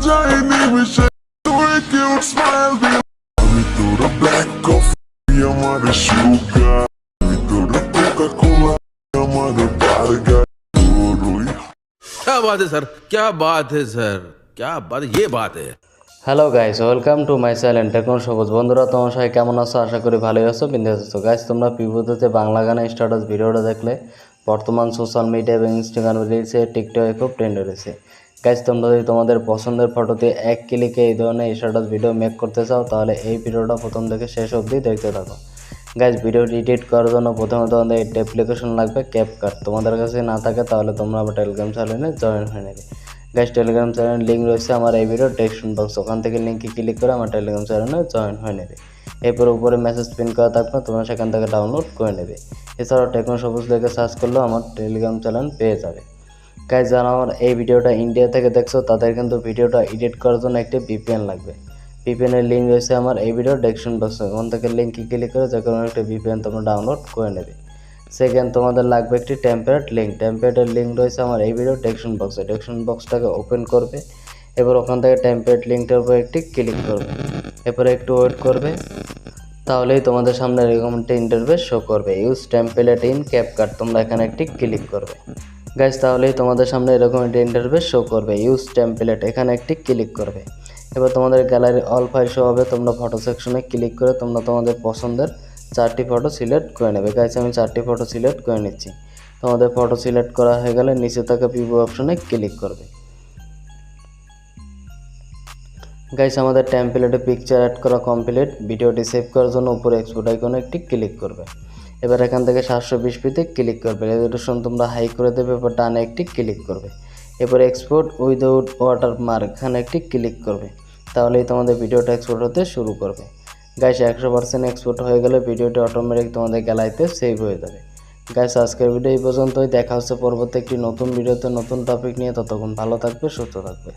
যায় নিমিশে তুই cute smile দিয়ে আমি তোর ব্ল্যাক কফি আমার সুগার আমি তোর কোকা কোলা আমার বার্গার क्या बात है सर, क्या बात है सर, क्या बात, ये बात है। Hello guys, welcome to my channel Techno Sabuj. বন্ধুরা, তোমার সবাই কেমন আছো? আশা করি ভালোই আছো, বিন্দাস আছো। গাইস, তোমরা পিভোতে বাংলা গানে স্ট্যাটাস ভিডিওটা দেখলে বর্তমান সোশ্যাল মিডিয়া এবং ইনস্টাগ্রাম রিলসে টিকটকে খুব ট্রেন্ড হয়েছে। গাইস, তোমরা যদি তোমাদের পছন্দের ফটোতে এক ক্লিকে এই ধরনের স্ট্যাটাস ভিডিও মেক করতে চাও তাহলে এই ভিডিওটা প্রথম থেকে শেষ অবধি দেখতে থাকো। গাইস, ভিডিওটি এডিট করার জন্য প্রথমে তোমাদের একটা অ্যাপ্লিকেশন লাগবে, ক্যাপকাট। তোমাদের কাছে না থাকে তাহলে তোমরা আমার টেলিগ্রাম চ্যানেলে জয়েন হয়ে নেবে। গাইস, টেলিগ্রাম চ্যানেলের লিঙ্ক রয়েছে আমার এই ভিডিও ডেসক্রিপশন বক্স, ওখান থেকে লিঙ্কে ক্লিক করে আমার টেলিগ্রাম চ্যানেলে জয়েন হয়ে নেবে। এরপর উপরে মেসেজ পিন করা থাকবে, তোমরা সেখান থেকে ডাউনলোড করে নেবে। এছাড়াও টেকনো সবুজ লিখে সার্চ করলেও আমার টেলিগ্রাম চ্যানেল পেয়ে যাবে। গাইস, যারা আমার এই ভিডিওটা ইন্ডিয়া থেকে দেখছো তাদের কিন্তু ভিডিওটা এডিট করার জন্য একটি ভিপিএন লাগবে। ভিপিএনের লিঙ্ক রয়েছে আমার এই ভিডিও ডেসক্রিপশন বক্সে, ওখান থেকে লিঙ্কে ক্লিক করে যে কোনো একটা ভিপিএন তোমরা ডাউনলোড করে নেবে। সেকেন্ড, তোমাদের লাগবে একটি টেম্পলেট লিঙ্ক। টেম্পলেটের লিঙ্ক রয়েছে আমার এই ভিডিও ডেসক্রিপশন বক্সে। ডেসক্রিপশন বক্সটাকে ওপেন করবে, এবার ওখান থেকে টেম্পলেট লিঙ্কটার উপর একটি ক্লিক করবে। এরপরে একটু ওয়েট করবে, তাহলেই তোমাদের সামনে এরকম একটা ইন্টারফেস শো করবে। ইউজ টেম্পলেট ইন ক্যাপকাট, তোমরা এখানে একটি ক্লিক করবে। গাইস, তাহলেই তোমাদের সামনে এরকম একটা ইন্টারফেস শো করবে। ইউজ টেম্পলেট, এখানে একটি ক্লিক করবে। এবার তোমাদের গ্যালারি অল ফাইল শো হবে। তোমরা ফটো সেকশনে ক্লিক করে তোমরা তোমাদের পছন্দের 4টি ফটো সিলেক্ট করে নেবে। গাইস, আমি 4টি ফটো সিলেক্ট করে নিচ্ছি। তোমাদের ফটো সিলেক্ট করা হয়ে গেলে নিচে থাকা প্রিভিউ অপশনে ক্লিক করবে। গাইস, আমাদের টেম্পলেটে পিকচার অ্যাড করা কমপ্লিট। ভিডিওটি সেভ করার জন্য উপরে এক্সপোর্ট আইকনে একটি ক্লিক করবে। এবার এখান থেকে 720pতে ক্লিক করবে। রেজোলিউশন তোমরা হাই করে দেবে, এবার ডানে একটি ক্লিক করবে। এরপর এক্সপোর্ট উইদাউট ওয়াটারমার্ক, এখানে একটি ক্লিক করবে। তাহলেই তোমাদের ভিডিওটা এক্সপোর্ট হতে শুরু করবে। গাইস, 100% এক্সপোর্ট হয়ে গেলে ভিডিওটি অটোমেটিক তোমাদের গ্যালারিতে সেভ হয়ে যাবে। গাইস, আজকের ভিডিও এই পর্যন্তই। দেখা হচ্ছে পরবর্তী একটি নতুন ভিডিওতে নতুন টপিক নিয়ে। ততক্ষণ ভালো থাকবে, সুস্থ থাকবে।